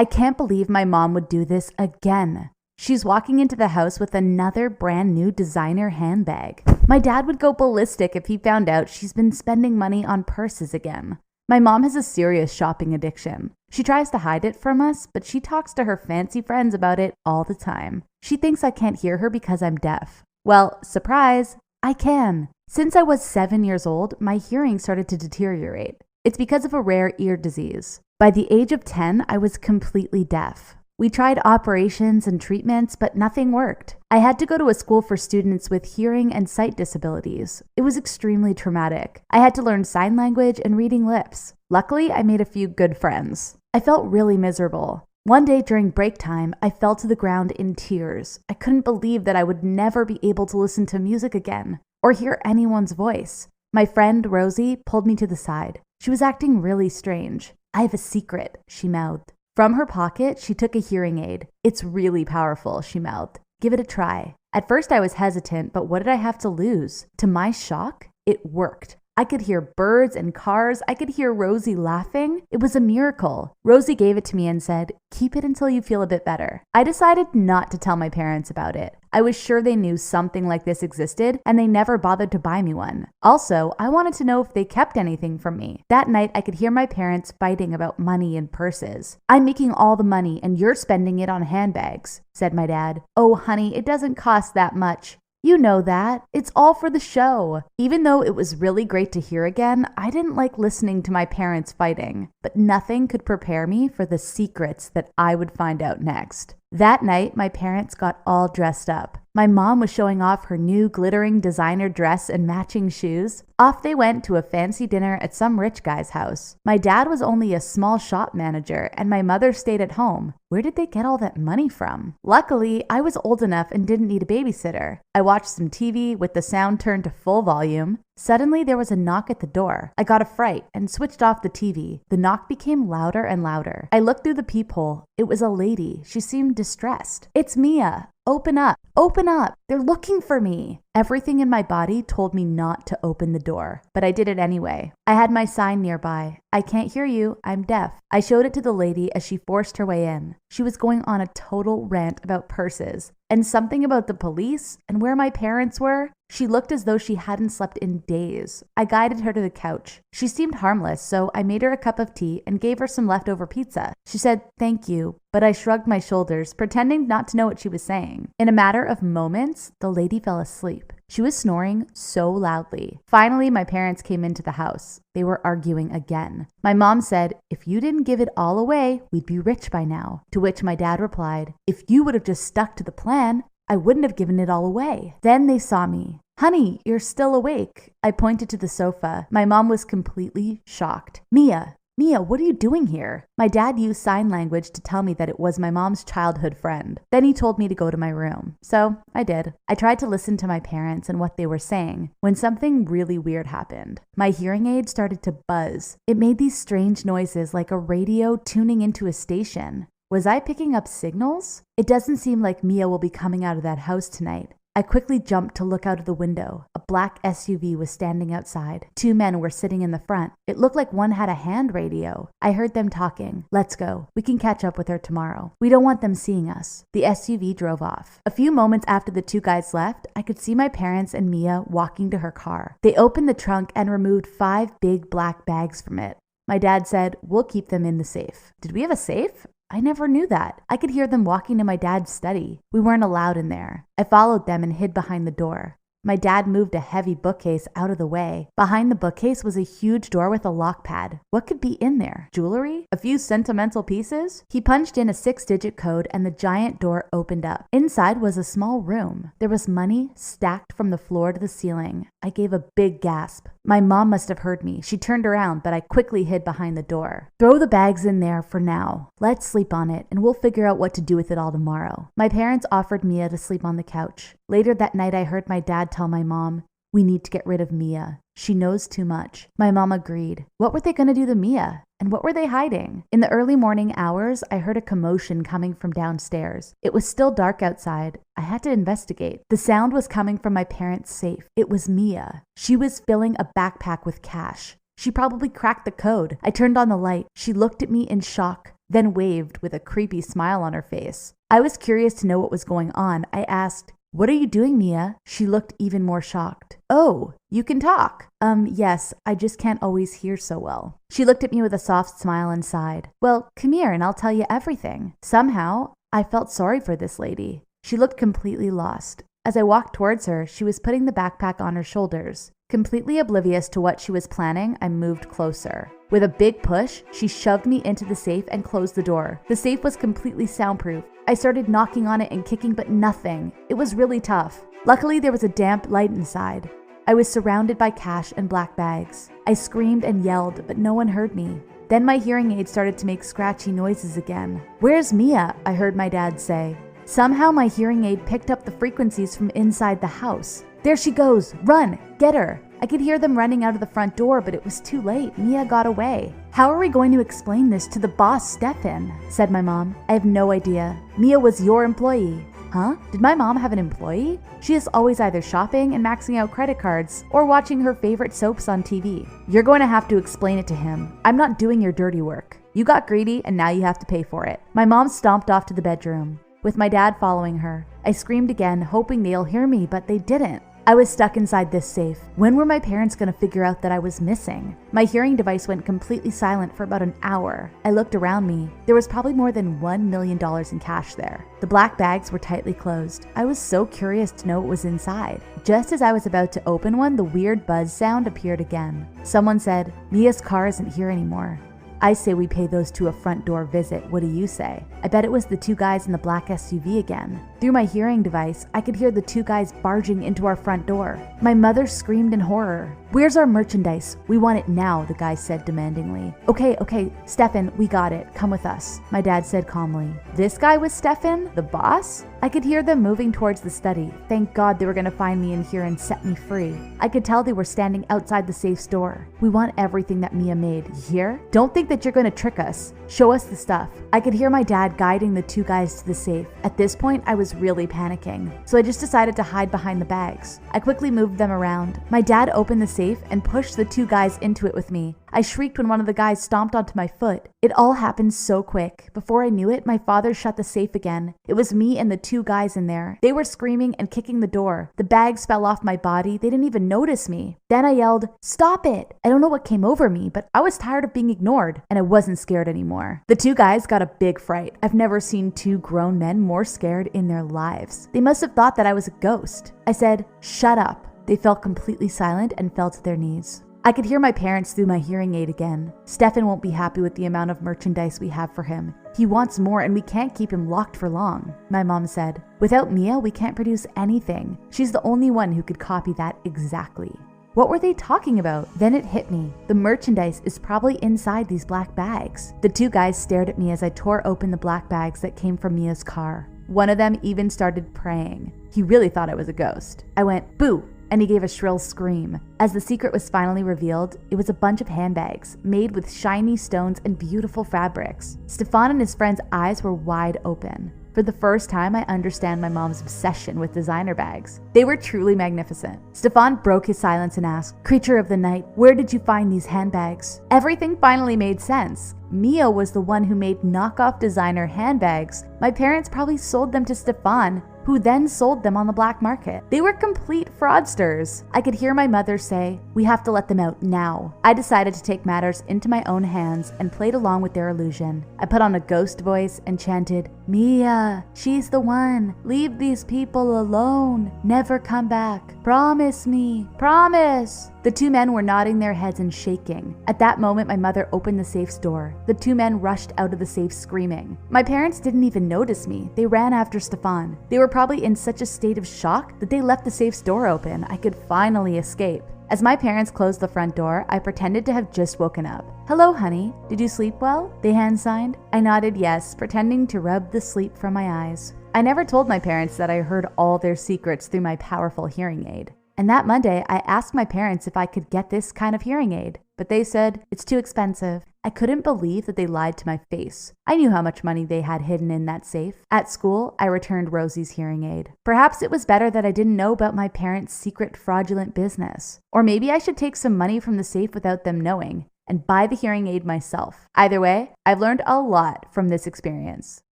I can't believe my mom would do this again. She's walking into the house with another brand new designer handbag. My dad would go ballistic if he found out she's been spending money on purses again. My mom has a serious shopping addiction. She tries to hide it from us, but she talks to her fancy friends about it all the time. She thinks I can't hear her because I'm deaf. Well, surprise, I can. Since I was 7 years old, my hearing started to deteriorate. It's because of a rare ear disease. By the age of 10, I was completely deaf. We tried operations and treatments, but nothing worked. I had to go to a school for students with hearing and sight disabilities. It was extremely traumatic. I had to learn sign language and reading lips. Luckily, I made a few good friends. I felt really miserable. One day during break time, I fell to the ground in tears. I couldn't believe that I would never be able to listen to music again or hear anyone's voice. My friend, Rosie, pulled me to the side. She was acting really strange. "I have a secret," she mouthed. From her pocket, she took a hearing aid. "It's really powerful," she mouthed. "Give it a try." At first, I was hesitant, but what did I have to lose? To my shock, it worked. I could hear birds and cars. I could hear Rosie laughing. It was a miracle. Rosie gave it to me and said, "Keep it until you feel a bit better." I decided not to tell my parents about it. I was sure they knew something like this existed, and they never bothered to buy me one. Also, I wanted to know if they kept anything from me. That night, I could hear my parents fighting about money and purses. "I'm making all the money, and you're spending it on handbags," said my dad. "Oh, honey, it doesn't cost that much. You know that. It's all for the show." Even though it was really great to hear again, I didn't like listening to my parents fighting. But nothing could prepare me for the secrets that I would find out next. That night, my parents got all dressed up. My mom was showing off her new glittering designer dress and matching shoes. Off they went to a fancy dinner at some rich guy's house. My dad was only a small shop manager, and my mother stayed at home. Where did they get all that money from? Luckily, I was old enough and didn't need a babysitter. I watched some TV with the sound turned to full volume. Suddenly, there was a knock at the door. I got a fright and switched off the TV. The knock became louder and louder. I looked through the peephole. It was a lady. She seemed distressed. "It's Mia. Open up. Open up. They're looking for me." Everything in my body told me not to open the door, but I did it anyway. I had my sign nearby. "I can't hear you. I'm deaf." I showed it to the lady as she forced her way in. She was going on a total rant about purses and something about the police and where my parents were. She looked as though she hadn't slept in days. I guided her to the couch. She seemed harmless, so I made her a cup of tea and gave her some leftover pizza. She said, "Thank you," but I shrugged my shoulders, pretending not to know what she was saying. In a matter of moments, the lady fell asleep. She was snoring so loudly. Finally, my parents came into the house. They were arguing again. My mom said, "If you didn't give it all away, we'd be rich by now." To which my dad replied, "If you would have just stuck to the plan, I wouldn't have given it all away." Then they saw me. "Honey, you're still awake." I pointed to the sofa. My mom was completely shocked. Mia, what are you doing here?" My dad used sign language to tell me that it was my mom's childhood friend. Then he told me to go to my room. So I did. I tried to listen to my parents and what they were saying when something really weird happened. My hearing aid started to buzz. It made these strange noises like a radio tuning into a station. Was I picking up signals? It doesn't seem like Mia will be coming out of that house tonight. I quickly jumped to look out of the window. A black SUV was standing outside. 2 men were sitting in the front. It looked like one had a hand radio. I heard them talking. "Let's go. We can catch up with her tomorrow. We don't want them seeing us." The SUV drove off. A few moments after the 2 guys left, I could see my parents and Mia walking to her car. They opened the trunk and removed 5 big black bags from it. My dad said, "We'll keep them in the safe." Did we have a safe? I never knew that. I could hear them walking to my dad's study. We weren't allowed in there. I followed them and hid behind the door. My dad moved a heavy bookcase out of the way. Behind the bookcase was a huge door with a lock pad. What could be in there? Jewelry? A few sentimental pieces? He punched in a 6-digit code and the giant door opened up. Inside was a small room. There was money stacked from the floor to the ceiling. I gave a big gasp. My mom must have heard me. She turned around, but I quickly hid behind the door. "Throw the bags in there for now. Let's sleep on it, and we'll figure out what to do with it all tomorrow." My parents offered Mia to sleep on the couch. Later that night, I heard my dad tell my mom, "We need to get rid of Mia. She knows too much." My mom agreed. What were they going to do to Mia? And what were they hiding? In the early morning hours, I heard a commotion coming from downstairs. It was still dark outside. I had to investigate. The sound was coming from my parents' safe. It was Mia. She was filling a backpack with cash. She probably cracked the code. I turned on the light. She looked at me in shock. then waved with a creepy smile on her face. I was curious to know what was going on. I asked, "What are you doing, Mia?" She looked even more shocked. "Oh, you can talk." Yes, I just can't always hear so well." She looked at me with a soft smile and sighed. "Well, come here and I'll tell you everything." Somehow, I felt sorry for this lady. She looked completely lost. As I walked towards her, she was putting the backpack on her shoulders. Completely oblivious to what she was planning, I moved closer. With a big push, she shoved me into the safe and closed the door. The safe was completely soundproof. I started knocking on it and kicking, but nothing. It was really tough. Luckily, there was a damp light inside. I was surrounded by cash and black bags. I screamed and yelled, but no one heard me. Then my hearing aid started to make scratchy noises again. "Where's Mia?" I heard my dad say. Somehow my hearing aid picked up the frequencies from inside the house. "There she goes! Run! Get her!" I could hear them running out of the front door, but it was too late. Mia got away. "How are we going to explain this to the boss, Stefan?" said my mom. "I have no idea. Mia was your employee." Huh? Did my mom have an employee? She is always either shopping and maxing out credit cards or watching her favorite soaps on TV. "You're going to have to explain it to him. I'm not doing your dirty work. You got greedy and now you have to pay for it." My mom stomped off to the bedroom, with my dad following her. I screamed again, hoping they'll hear me, but they didn't. I was stuck inside this safe. When were my parents going to figure out that I was missing? My hearing device went completely silent for about an hour. I looked around me. There was probably more than $1 million in cash there. The black bags were tightly closed. I was so curious to know what was inside. Just as I was about to open one, the weird buzz sound appeared again. Someone said, "Mia's car isn't here anymore." I say we pay those two a front door visit. What do you say? I bet it was the two guys in the black SUV again. Through my hearing device, I could hear the two guys barging into our front door. My mother screamed in horror. "Where's our merchandise? We want it now," the guy said demandingly. Okay, Stefan, we got it. Come with us," my dad said calmly. This guy was Stefan, the boss? I could hear them moving towards the study. Thank God they were going to find me in here and set me free. I could tell they were standing outside the safe's door. "We want everything that Mia made. You hear? Don't think that you're going to trick us. Show us the stuff." I could hear my dad guiding the two guys to the safe. At this point, I was really panicking, so I just decided to hide behind the bags. I quickly moved them around. My dad opened the safe and pushed the two guys into it with me. I shrieked when one of the guys stomped onto my foot. It all happened so quick. Before I knew it, my father shut the safe again. It was me and the two guys in there. They were screaming and kicking the door. The bags fell off my body. They didn't even notice me. Then I yelled, "Stop it!" I don't know what came over me, but I was tired of being ignored, and I wasn't scared anymore. The two guys got a big fright. I've never seen two grown men more scared in their lives. They must have thought that I was a ghost. I said, "Shut up." They fell completely silent and fell to their knees. I could hear my parents through my hearing aid again. "Stefan won't be happy with the amount of merchandise we have for him. He wants more and we can't keep him locked for long," my mom said. "Without Mia, we can't produce anything. She's the only one who could copy that exactly." What were they talking about? Then it hit me. The merchandise is probably inside these black bags. The two guys stared at me as I tore open the black bags that came from Mia's car. One of them even started praying. He really thought I was a ghost. I went, "Boo!" and he gave a shrill scream. As the secret was finally revealed, it was a bunch of handbags made with shiny stones and beautiful fabrics. Stefan and his friend's eyes were wide open. For the first time, I understand my mom's obsession with designer bags. They were truly magnificent. Stefan broke his silence and asked, "Creature of the night, where did you find these handbags?" Everything finally made sense. Mia was the one who made knockoff designer handbags. My parents probably sold them to Stefan, who then sold them on the black market. They were complete fraudsters. I could hear my mother say, "We have to let them out now." I decided to take matters into my own hands and played along with their illusion. I put on a ghost voice and chanted, "Mia, she's the one. Leave these people alone. Never come back. Promise me. Promise." The two men were nodding their heads and shaking. At that moment, my mother opened the safe's door. The two men rushed out of the safe screaming. My parents didn't even notice me. They ran after Stefan. They were probably in such a state of shock that they left the safe's door open. I could finally escape. As my parents closed the front door, I pretended to have just woken up. "Hello, honey. Did you sleep well?" they hand signed. I nodded yes, pretending to rub the sleep from my eyes. I never told my parents that I heard all their secrets through my powerful hearing aid. And that Monday, I asked my parents if I could get this kind of hearing aid, but they said, "It's too expensive." I couldn't believe that they lied to my face. I knew how much money they had hidden in that safe. At school, I returned Rosie's hearing aid. Perhaps it was better that I didn't know about my parents' secret fraudulent business. Or maybe I should take some money from the safe without them knowing. and buy the hearing aid myself. Either way, I've learned a lot from this experience.